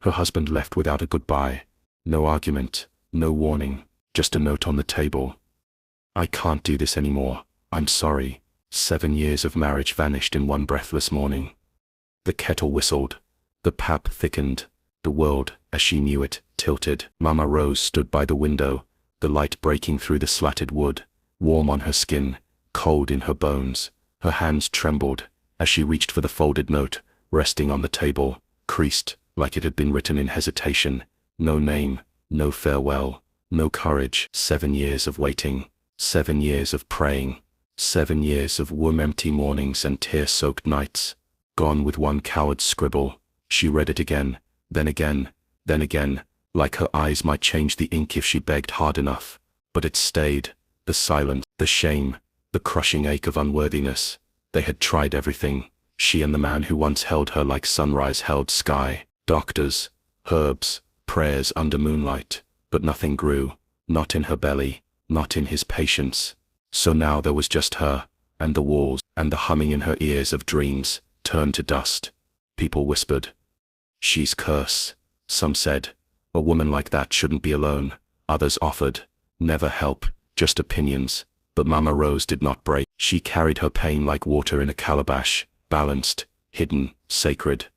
Her husband left without a goodbye. No argument, no warning, just a note on the table. I can't do this anymore, I'm sorry. 7 years of marriage vanished in one breathless morning. The kettle whistled. The pap thickened. The world, as she knew it, tilted. Mama Rose stood by the window, the light breaking through the slatted wood, warm on her skin, cold in her bones. Her hands trembled as she reached for the folded note, resting on the table, creased, like it had been written in hesitation. No name, no farewell, no courage. 7 years of waiting, 7 years of praying, 7 years of worm-empty mornings and tear-soaked nights, gone with one coward's scribble. She read it again, then again, then again, like her eyes might change the ink if she begged hard enough. But it stayed, the silence, the shame, the crushing ache of unworthiness. They had tried everything, she and the man who once held her like sunrise held sky. Doctors, herbs, prayers under moonlight, but nothing grew, not in her belly, not in his patience. So now there was just her, and the walls, and the humming in her ears of dreams, turned to dust. People whispered, "She's cursed." Some said, "A woman like that shouldn't be alone." Others offered, "Never help, just opinions." But Mama Rose did not break. She carried her pain like water in a calabash, balanced, hidden, sacred.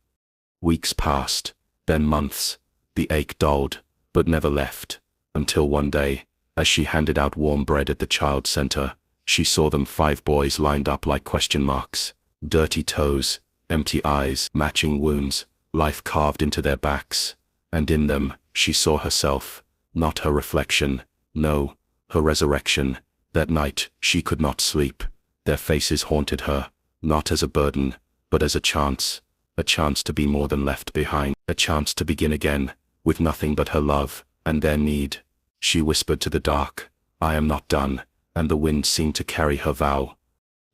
Weeks passed, then months. The ache dulled, but never left, until one day, as she handed out warm bread at the child center, she saw them 5 boys lined up like question marks, dirty toes, empty eyes, matching wounds, life carved into their backs. And in them, she saw herself, not her reflection, no, her resurrection. That night, she could not sleep. Their faces haunted her, not as a burden, but as a chance to be more than left behind, a chance to begin again, with nothing but her love, and their need. She whispered to the dark, "I am not done," and the wind seemed to carry her vow.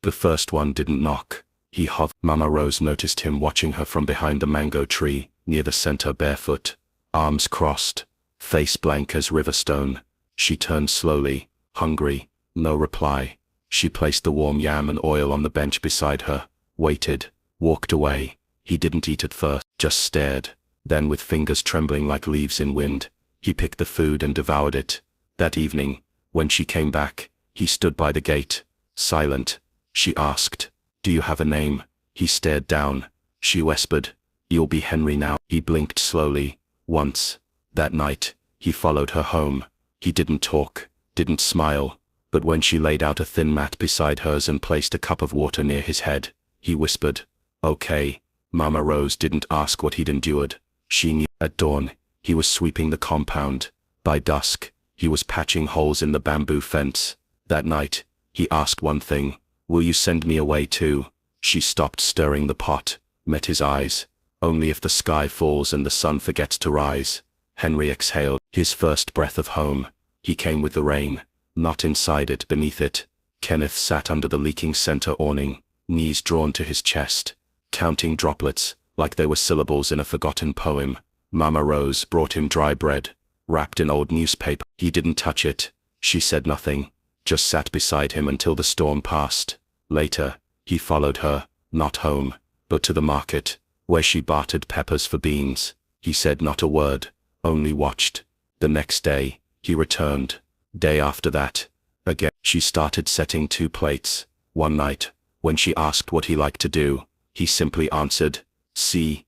The first one didn't knock. He hovered. Mama Rose noticed him watching her from behind the mango tree, near the center, barefoot, arms crossed, face blank as river stone. She turned slowly, hungry. No reply. She placed the warm yam and oil on the bench beside her, waited, walked away. He didn't eat at first, just stared. Then with fingers trembling like leaves in wind, he picked the food and devoured it. That evening, when she came back, he stood by the gate, silent. She asked, "Do you have a name?" He stared down. She whispered, "You'll be Henry now." He blinked slowly, once. That night, he followed her home. He didn't talk, didn't smile. But when she laid out a thin mat beside hers and placed a cup of water near his head, he whispered, "Okay." Mama Rose didn't ask what he'd endured. She knew. At dawn, he was sweeping the compound. By dusk, he was patching holes in the bamboo fence. That night, he asked one thing, "Will you send me away too?" She stopped stirring the pot, met his eyes. "Only if the sky falls and the sun forgets to rise." Henry exhaled, his first breath of home. He came with the rain. Not inside it, beneath it. Kenneth sat under the leaking center awning, knees drawn to his chest, counting droplets, like they were syllables in a forgotten poem. Mama Rose brought him dry bread, wrapped in old newspaper. He didn't touch it. She said nothing, just sat beside him until the storm passed. Later, he followed her, not home, but to the market, where she bartered peppers for beans. He said not a word, only watched. The next day, he returned. Day after that, again. She started setting 2 plates. One night, when she asked what he liked to do, he simply answered, See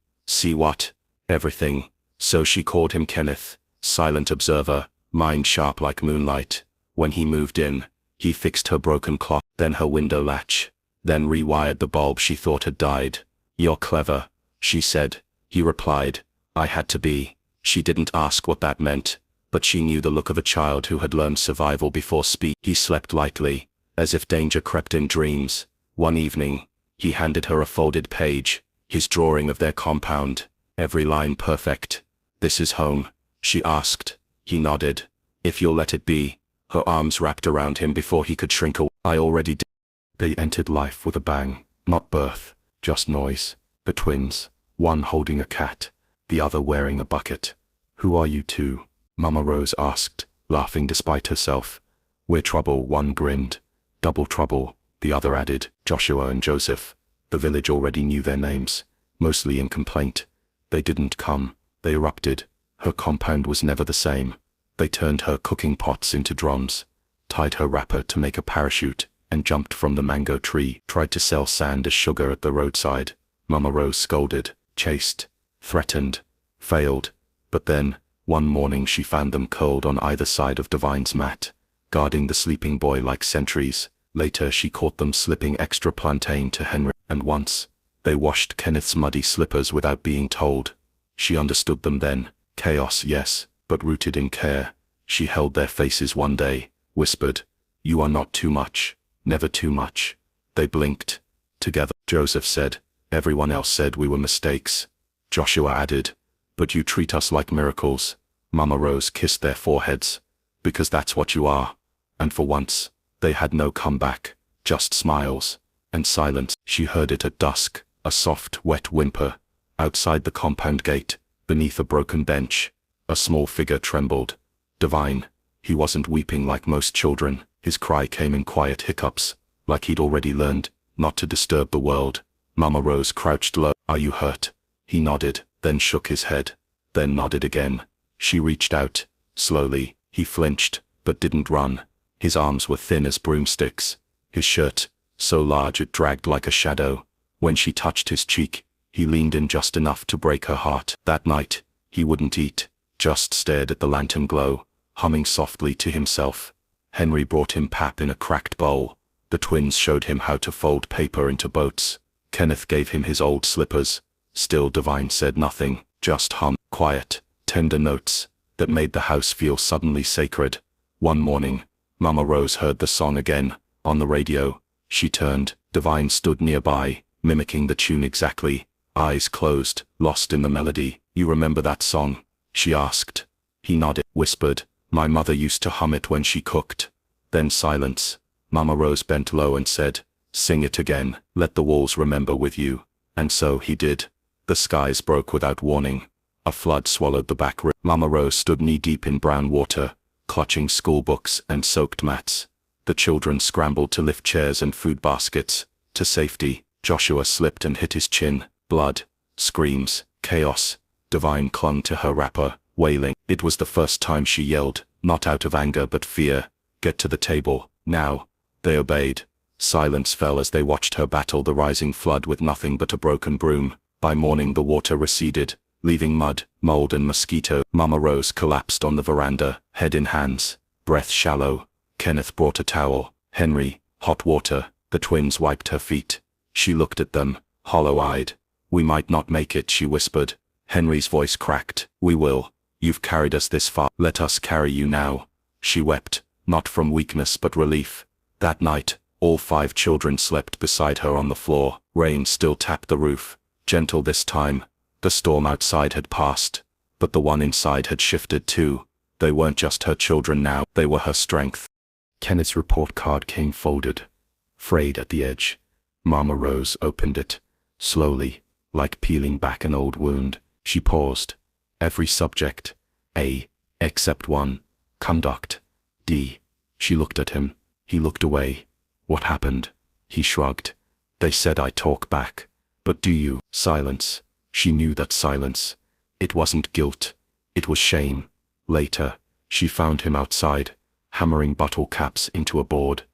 what? Everything." So she called him Kenneth, silent observer, mind sharp like moonlight. When he moved in, he fixed her broken clock, then her window latch, then rewired the bulb she thought had died. "You're clever," she said. He replied, "I had to be." She didn't ask what that meant, but she knew the look of a child who had learned survival before speech. He slept lightly, as if danger crept in dreams. One evening, he handed her a folded page, his drawing of their compound, every line perfect. "This is home?" she asked. He nodded. "If you'll let it be." Her arms wrapped around him before he could shrink away. "I already did." They entered life with a bang, not birth, just noise. The twins, one holding a cat, the other wearing a bucket. "Who are you two?" Mama Rose asked, laughing despite herself. "We're trouble," one grinned. "Double trouble," the other added. Joshua and Joseph. The village already knew their names, mostly in complaint. They didn't come, They erupted. Her compound was never the same. They turned her cooking pots into drums, tied her wrapper to make a parachute, and jumped from the mango tree, tried to sell sand as sugar at the roadside. Mama Rose scolded, chased, threatened, failed, but then, one morning she found them curled on either side of Divine's mat, guarding the sleeping boy like sentries. Later she caught them slipping extra plantain to Henry, and once, they washed Kenneth's muddy slippers without being told. She understood them then. Chaos, yes, but rooted in care. She held their faces one day, whispered, "You are not too much, never too much." They blinked. Together, Joseph said. Everyone else said we were mistakes. Joshua added, "But you treat us like miracles." Mama Rose kissed their foreheads. "Because that's what you are." And for once, they had no comeback, just smiles, and silence. She heard it at dusk, a soft, wet whimper. Outside the compound gate, beneath a broken bench, a small figure trembled. Divine. He wasn't weeping like most children. His cry came in quiet hiccups, like he'd already learned not to disturb the world. Mama Rose crouched low. "Are you hurt?" He nodded, then shook his head, then nodded again. She reached out, slowly. He flinched, but didn't run. His arms were thin as broomsticks. His shirt, so large it dragged like a shadow. When she touched his cheek, he leaned in just enough to break her heart. That night, he wouldn't eat, just stared at the lantern glow, humming softly to himself. Henry brought him pap in a cracked bowl. The twins showed him how to fold paper into boats. Kenneth gave him his old slippers. Still Divine said nothing, just hummed, quiet, tender notes, that made the house feel suddenly sacred. One morning, Mama Rose heard the song again, on the radio. She turned. Divine stood nearby, mimicking the tune exactly, eyes closed, lost in the melody. "You remember that song?" she asked. He nodded, whispered, "My mother used to hum it when she cooked." Then silence. Mama Rose bent low and said, "Sing it again, let the walls remember with you." And so he did. The skies broke without warning. A flood swallowed the back river. Mama Rose stood knee-deep in brown water, clutching school books and soaked mats. The children scrambled to lift chairs and food baskets to safety. Joshua slipped and hit his chin. Blood, screams, chaos. Divine clung to her wrapper, wailing. It was the first time she yelled, not out of anger but fear, "Get to the table, now." They obeyed. Silence fell as they watched her battle the rising flood with nothing but a broken broom. By morning the water receded, leaving mud, mold and mosquito. Mama Rose collapsed on the veranda, head in hands, breath shallow. Kenneth brought a towel. Henry, hot water. The twins wiped her feet. She looked at them, hollow-eyed. "We might not make it," she whispered. Henry's voice cracked. "We will. You've carried us this far. Let us carry you now." She wept, not from weakness but relief. That night, all 5 children slept beside her on the floor. Rain still tapped the roof, gentle this time. The storm outside had passed, but the one inside had shifted too. They weren't just her children now, they were her strength. Kenneth's report card came folded, frayed at the edge. Mama Rose opened it, slowly, like peeling back an old wound. She paused. Every subject, A, except one, conduct, D. She looked at him. He looked away. "What happened?" He shrugged. "They said I talk back. But do you?" Silence. She knew that silence. It wasn't guilt. It was shame. Later, she found him outside, hammering bottle caps into a board.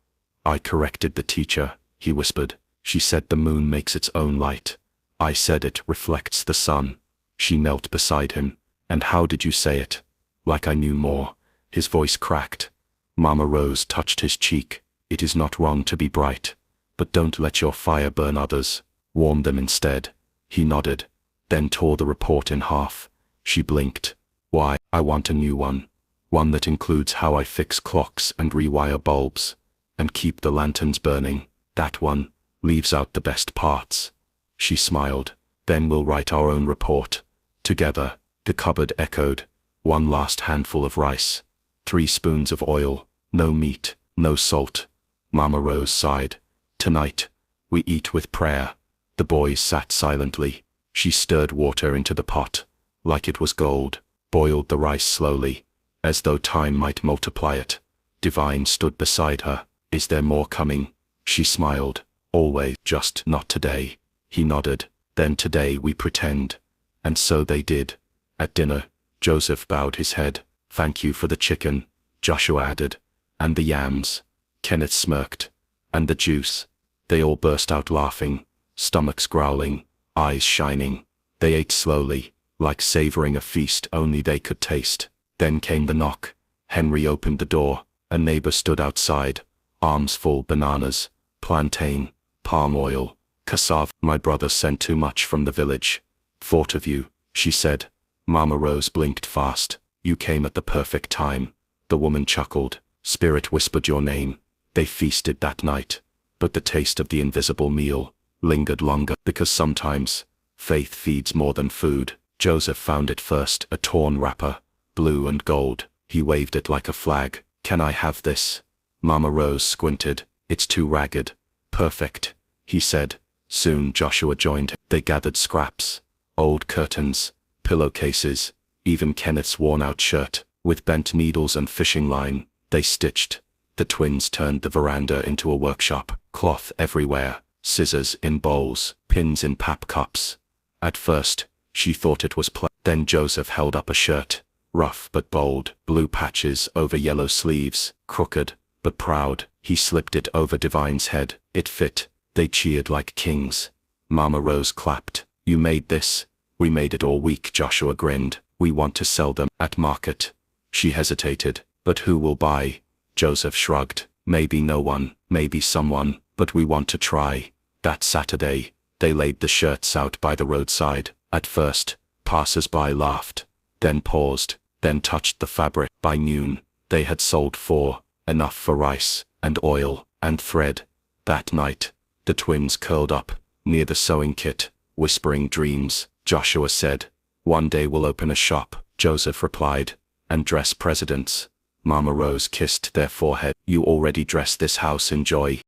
"I corrected the teacher," he whispered. "She said the moon makes its own light. I said it reflects the sun." She knelt beside him. "And how did you say it?" "Like I knew more." His voice cracked. Mama Rose touched his cheek. "It is not wrong to be bright. But don't let your fire burn others. Warm them instead." He nodded, then tore the report in half. She blinked. "Why? I want a new one. One that includes how I fix clocks and rewire bulbs. And keep the lanterns burning. That one leaves out the best parts." She smiled. "Then we'll write our own report. Together." The cupboard echoed. One last handful of rice. 3 spoons of oil. No meat, no salt. Mama Rose sighed. "Tonight, we eat with prayer." The boys sat silently. She stirred water into the pot, like it was gold, boiled the rice slowly, as though time might multiply it. Divine stood beside her. "Is there more coming?" She smiled. "Always, just not today." He nodded. "Then today we pretend." And so they did. At dinner, Joseph bowed his head. "Thank you for the chicken," Joshua added. "And the yams." Kenneth smirked. "And the juice." They all burst out laughing, stomachs growling, eyes shining. They ate slowly, like savoring a feast only they could taste. Then came the knock. Henry opened the door. A neighbor stood outside, arms full bananas, plantain, palm oil, cassava. "My brother sent too much from the village. Thought of you," she said. Mama Rose blinked fast. "You came at the perfect time." The woman chuckled. "Spirit whispered your name." They feasted that night, but the taste of the invisible meal lingered longer, because sometimes faith feeds more than food. Joseph found it first, a torn wrapper, blue and gold. He waved it like a flag. "Can I have this?" Mama Rose squinted. "It's too ragged." "Perfect," he said. Soon Joshua joined him. They gathered scraps, old curtains, pillowcases, even Kenneth's worn-out shirt. With bent needles and fishing line, they stitched. The twins turned the veranda into a workshop. Cloth everywhere, scissors in bowls, pins in pap cups. At first, she thought it was Then Joseph held up a shirt, rough but bold, blue patches over yellow sleeves, crooked but proud. He slipped it over Divine's head. It fit. They cheered like kings. Mama Rose clapped. "You made this?" "We made it all week," Joshua grinned. "We want to sell them at market." She hesitated. "But who will buy?" Joseph shrugged. "Maybe no one, maybe someone, but we want to try." That Saturday, they laid the shirts out by the roadside. At first, passers-by laughed, then paused, then touched the fabric. By noon, they had sold 4, enough for rice, and oil, and thread. That night, the twins curled up, near the sewing kit, whispering dreams. Joshua said, "One day we'll open a shop." Joseph replied, "And dress presidents." Mama Rose kissed their forehead. "You already dress this house in joy."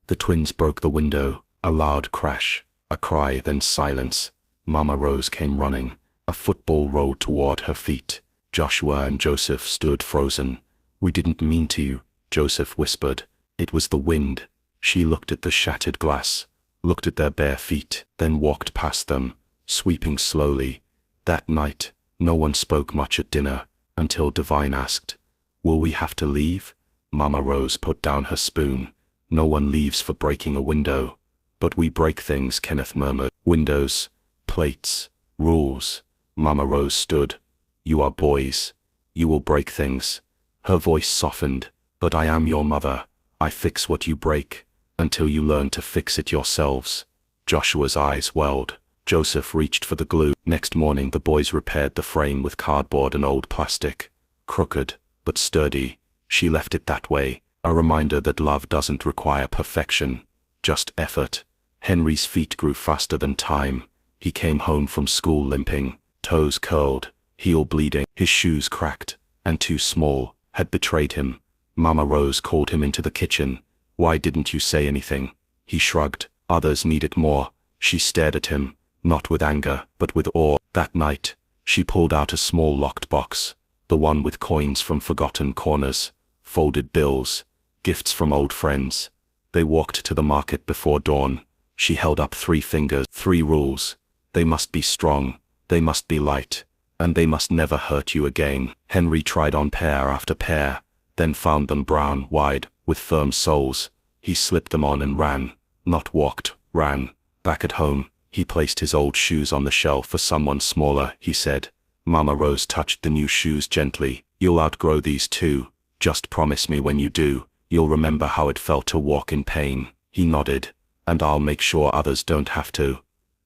The twins broke the window. A loud crash, a cry, then silence. Mama Rose came running. A football rolled toward her feet. Joshua and Joseph stood frozen. "We didn't mean to," Joseph whispered. "It was the wind." She looked at the shattered glass, looked at their bare feet, then walked past them, sweeping slowly. That night, no one spoke much at dinner, until Divine asked, "Will we have to leave?" Mama Rose put down her spoon. "No one leaves for breaking a window." "But we break things," Kenneth murmured. "Windows, plates, rules." Mama Rose stood. "You are boys. You will break things." Her voice softened. "But I am your mother. I fix what you break, until you learn to fix it yourselves." Joshua's eyes welled. Joseph reached for the glue. Next morning the boys repaired the frame with cardboard and old plastic. Crooked, but sturdy. She left it that way, a reminder that love doesn't require perfection, just effort. Henry's feet grew faster than time. He came home from school limping, toes curled, heel bleeding. His shoes cracked, and too small, had betrayed him. Mama Rose called him into the kitchen. "Why didn't you say anything?" He shrugged. "Others need it more." She stared at him, not with anger, but with awe. That night, she pulled out a small locked box, the one with coins from forgotten corners, folded bills, gifts from old friends. They walked to the market before dawn. She held up 3 fingers. 3 rules. They must be strong, they must be light, and they must never hurt you again. Henry tried on pair after pair, then found them brown, wide, with firm soles. He slipped them on and ran. Not walked, ran. Back at home, he placed his old shoes on the shelf for someone smaller, he said. Mama Rose touched the new shoes gently. "You'll outgrow these too. Just promise me when you do, you'll remember how it felt to walk in pain." He nodded. "And I'll make sure others don't have to."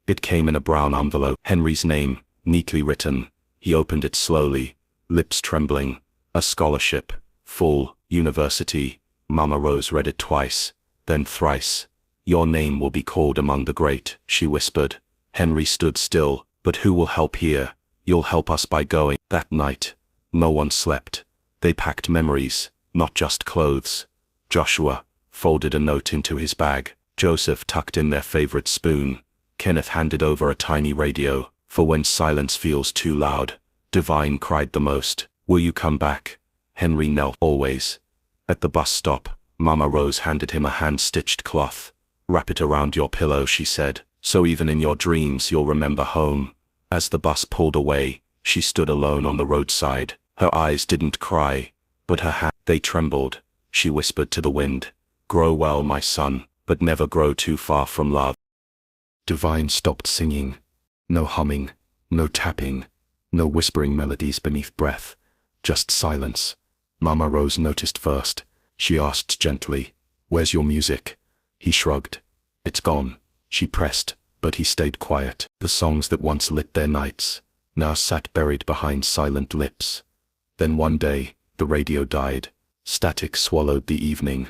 It came in a brown envelope. Henry's name, neatly written. He opened it slowly, lips trembling. "A scholarship. Full, university." Mama Rose read it twice, then thrice. "Your name will be called among the great," she whispered. Henry stood still. "But who will help here?" "You'll help us by going." That night, no one slept. They packed memories, not just clothes. Joshua folded a note into his bag. Joseph tucked in their favorite spoon. Kenneth handed over a tiny radio, for when silence feels too loud. Divine cried the most. "Will you come back?" Henry knelt. "Always." At the bus stop, Mama Rose handed him a hand-stitched cloth. "Wrap it around your pillow," she said, "so even in your dreams you'll remember home." As the bus pulled away, She stood alone on the roadside. Her eyes didn't cry, but her hands, they trembled. She whispered to the wind, "Grow well, my son, but never grow too far from love." Divine stopped singing. No humming, no tapping, no whispering melodies beneath breath, just silence. Mama Rose noticed first. She asked gently, "Where's your music?" He shrugged. "It's gone." She pressed, but he stayed quiet. The songs that once lit their nights now sat buried behind silent lips. Then one day, the radio died. Static swallowed the evening.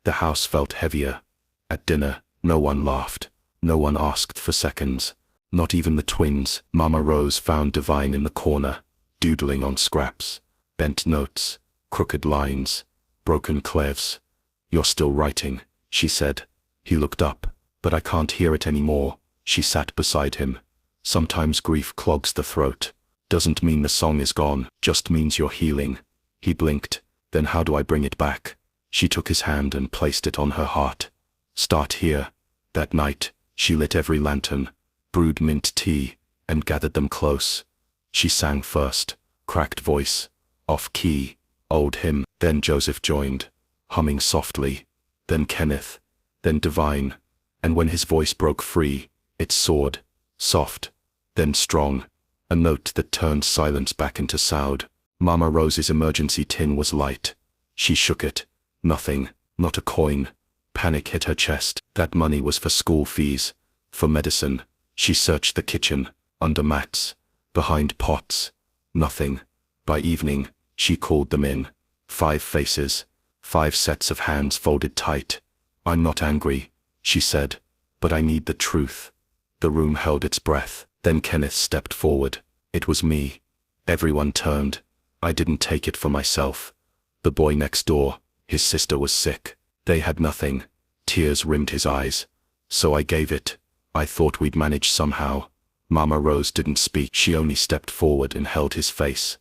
The house felt heavier. At dinner, no one laughed. No one asked for seconds. Not even the twins. Mama Rose found Divine in the corner, doodling on scraps. Bent notes, crooked lines, broken clefs. "You're still writing," she said. He looked up. "But I can't hear it anymore." She sat beside him. "Sometimes grief clogs the throat. Doesn't mean the song is gone, just means you're healing." He blinked. "Then how do I bring it back?" She took his hand and placed it on her heart. "Start here." That night, she lit every lantern, brewed mint tea, and gathered them close. She sang first, cracked voice, off-key, old hymn. Then Joseph joined, humming softly. Then Kenneth. Then Divine. And when his voice broke free, it soared, soft, then strong, a note that turned silence back into sound. Mama Rose's emergency tin was light. She shook it. Nothing, not a coin. Panic hit her chest. That money was for school fees, for medicine. She searched the kitchen, under mats, behind pots. Nothing. By evening, she called them in. 5 faces, 5 sets of hands folded tight. "I'm not angry," she said, "but I need the truth." The room held its breath. Then Kenneth stepped forward. "It was me." Everyone turned. "I didn't take it for myself." The boy next door, his sister was sick. They had nothing. Tears rimmed his eyes. "So I gave it. I thought we'd manage somehow." Mama Rose didn't speak. She only stepped forward and held his face.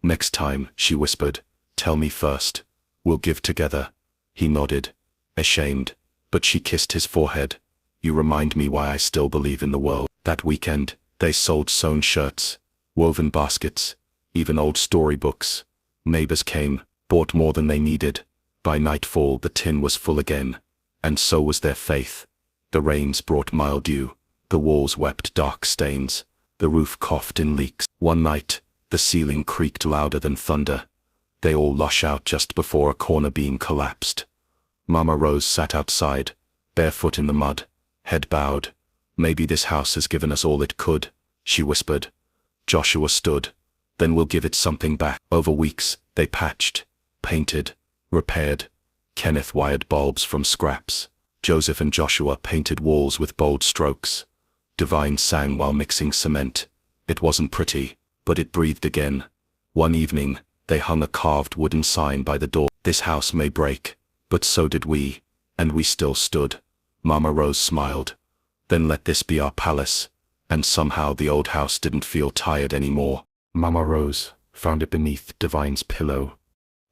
"Next time," she whispered, "tell me first. We'll give together." He nodded, ashamed, but she kissed his forehead. "You remind me why I still believe in the world." That weekend, they sold sewn shirts, woven baskets, even old storybooks. Neighbors came, bought more than they needed. By nightfall the tin was full again, and so was their faith. The rains brought mildew, the walls wept dark stains, the roof coughed in leaks. One night, the ceiling creaked louder than thunder. They all lush out just before a corner beam collapsed. Mama Rose sat outside, barefoot in the mud, head bowed. "Maybe this house has given us all it could," she whispered. Joshua stood. "Then we'll give it something back." Over weeks, they patched, painted, repaired. Kenneth wired bulbs from scraps. Joseph and Joshua painted walls with bold strokes. Divine sang while mixing cement. It wasn't pretty, but it breathed again. One evening, they hung a carved wooden sign by the door. "This house may break, but so did we, and we still stood." Mama Rose smiled. "Then let this be our palace." And somehow the old house didn't feel tired anymore. Mama Rose found it beneath Divine's pillow.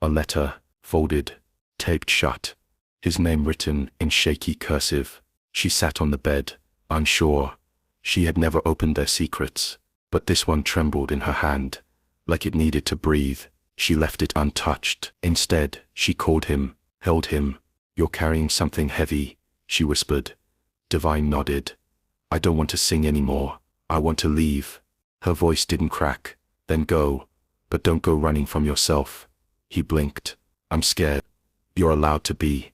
A letter, folded, taped shut, his name written in shaky cursive. She sat on the bed, unsure. She had never opened their secrets, but this one trembled in her hand, like it needed to breathe. She left it untouched. Instead, she called him, held him. "You're carrying something heavy," she whispered. Divine nodded. "I don't want to sing anymore. I want to leave." Her voice didn't crack. "Then go. But don't go running from yourself." He blinked. "I'm scared." "You're allowed to be."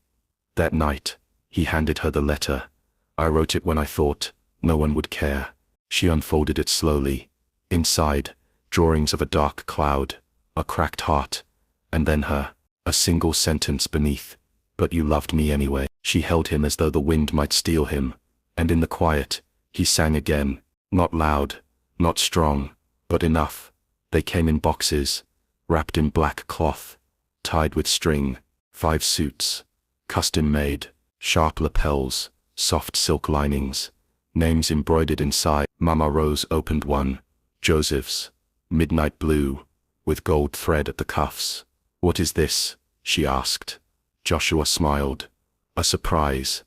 That night, he handed her the letter. "I wrote it when I thought no one would care." She unfolded it slowly. Inside, drawings of a dark cloud, a cracked heart, and then a single sentence beneath. "But you loved me anyway." She held him as though the wind might steal him, and in the quiet, he sang again, not loud, not strong, but enough. They came in boxes, wrapped in black cloth, tied with string, 5 suits, custom made, sharp lapels, soft silk linings, names embroidered inside. Mama Rose opened one, Joseph's, midnight blue, with gold thread at the cuffs. "What is this?" she asked. Joshua smiled. "A surprise."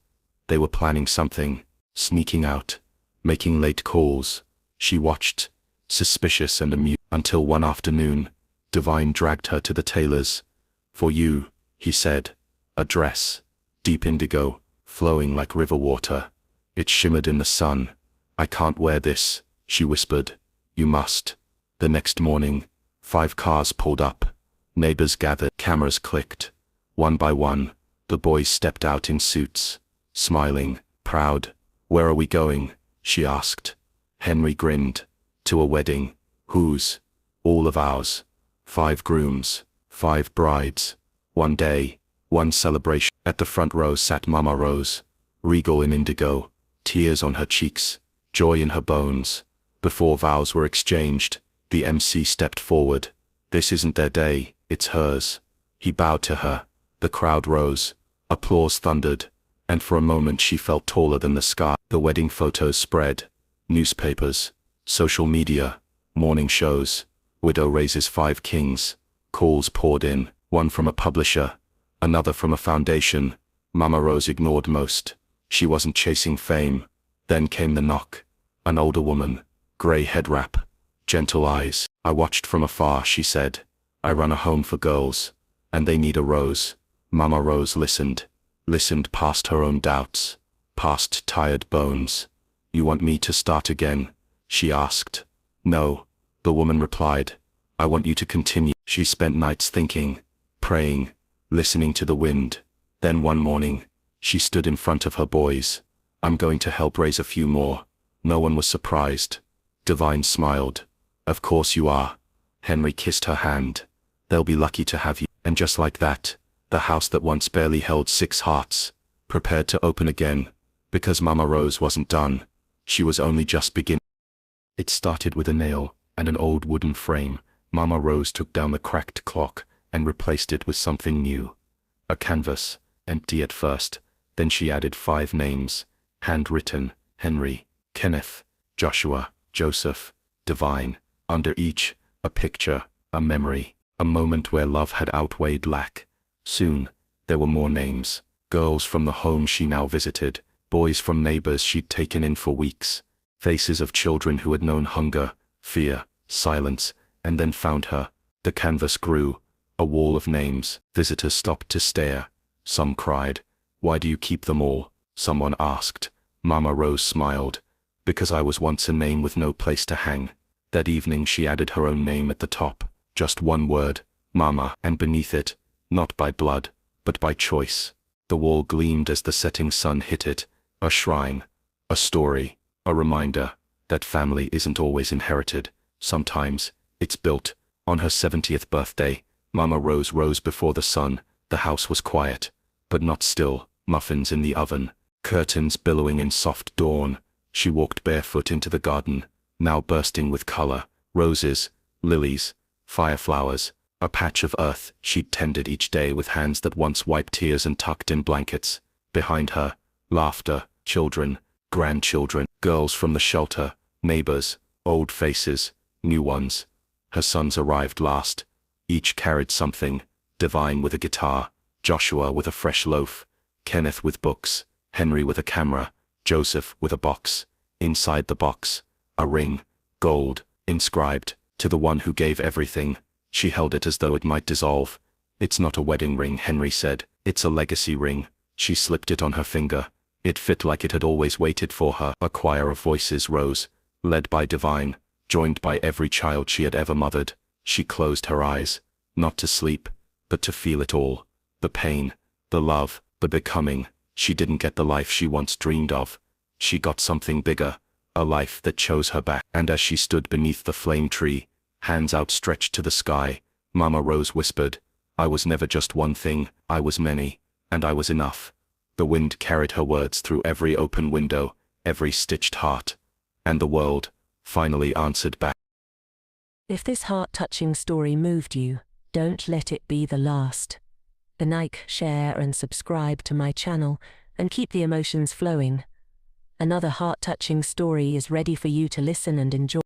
They were planning something, sneaking out, making late calls. She watched, suspicious and amused. Until one afternoon, Divine dragged her to the tailor's. "For you," he said. "A dress. Deep indigo, flowing like river water. It shimmered in the sun. I can't wear this," she whispered. "You must." The next morning, 5 cars pulled up. Neighbors gathered, cameras clicked. One by one, the boys stepped out in suits, smiling, proud. "Where are we going?" she asked. Henry grinned. "To a wedding." "Whose?" "All of ours. 5 grooms, 5 brides. One day, one celebration." At the front row sat Mama Rose, regal in indigo, tears on her cheeks, joy in her bones. Before vows were exchanged, the MC stepped forward. "This isn't their day, it's hers." He bowed to her. The crowd rose. Applause thundered. And for a moment she felt taller than the sky. The wedding photos spread. Newspapers, social media, morning shows. Widow raises 5 kings. Calls poured in, one from a publisher, another from a foundation. Mama Rose ignored most. She wasn't chasing fame. Then came the knock. An older woman, grey head wrap, gentle eyes. "I watched from afar," she said. "I run a home for girls, and they need a rose." Mama Rose listened past her own doubts, past tired bones. "You want me to start again?" she asked. "No," the woman replied. "I want you to continue." She spent nights thinking, praying, listening to the wind. Then one morning, she stood in front of her boys. "I'm going to help raise a few more." No one was surprised. Divine smiled. "Of course you are." Henry kissed her hand. "They'll be lucky to have you." And just like that, the house that once barely held 6 hearts, prepared to open again, because Mama Rose wasn't done. She was only just beginning. It started with a nail and an old wooden frame. Mama Rose took down the cracked clock and replaced it with something new. A canvas, empty at first. Then she added 5 names, handwritten: Henry, Kenneth, Joshua, Joseph, Divine. Under each, a picture, a memory, a moment where love had outweighed lack. Soon, there were more names. Girls from the home she now visited, boys from neighbors she'd taken in for weeks. Faces of children who had known hunger, fear, silence, and then found her. The canvas grew, a wall of names. Visitors stopped to stare. Some cried, "Why do you keep them all?" Someone asked. Mama Rose smiled. "Because I was once a name with no place to hang." That evening she added her own name at the top, just one word, Mama, and beneath it, not by blood, but by choice. The wall gleamed as the setting sun hit it, a shrine, a story, a reminder that family isn't always inherited. Sometimes, it's built. On her 70th birthday, Mama Rose rose before the sun. The house was quiet, but not still. Muffins in the oven, curtains billowing in soft dawn. She walked barefoot into the garden, now bursting with color, roses, lilies, fireflowers, a patch of earth she'd tended each day with hands that once wiped tears and tucked in blankets. Behind her, laughter, children, grandchildren, girls from the shelter, neighbors, old faces, new ones. Her sons arrived last. Each carried something: Divine with a guitar, Joshua with a fresh loaf, Kenneth with books, Henry with a camera, Joseph with a box. Inside the box, a ring, gold, inscribed, "To the one who gave everything." She held it as though it might dissolve. "It's not a wedding ring," Henry said. "It's a legacy ring." She slipped it on her finger. It fit like it had always waited for her. A choir of voices rose, led by Divine, joined by every child she had ever mothered. She closed her eyes, not to sleep, but to feel it all. The pain, the love, the becoming. She didn't get the life she once dreamed of. She got something bigger, a life that chose her back. And as she stood beneath the flame tree, hands outstretched to the sky, Mama Rose whispered, "I was never just one thing, I was many, and I was enough." The wind carried her words through every open window, every stitched heart. And the world finally answered back. If this heart-touching story moved you, don't let it be the last. Like, share and subscribe to my channel, and keep the emotions flowing. Another heart-touching story is ready for you to listen and enjoy.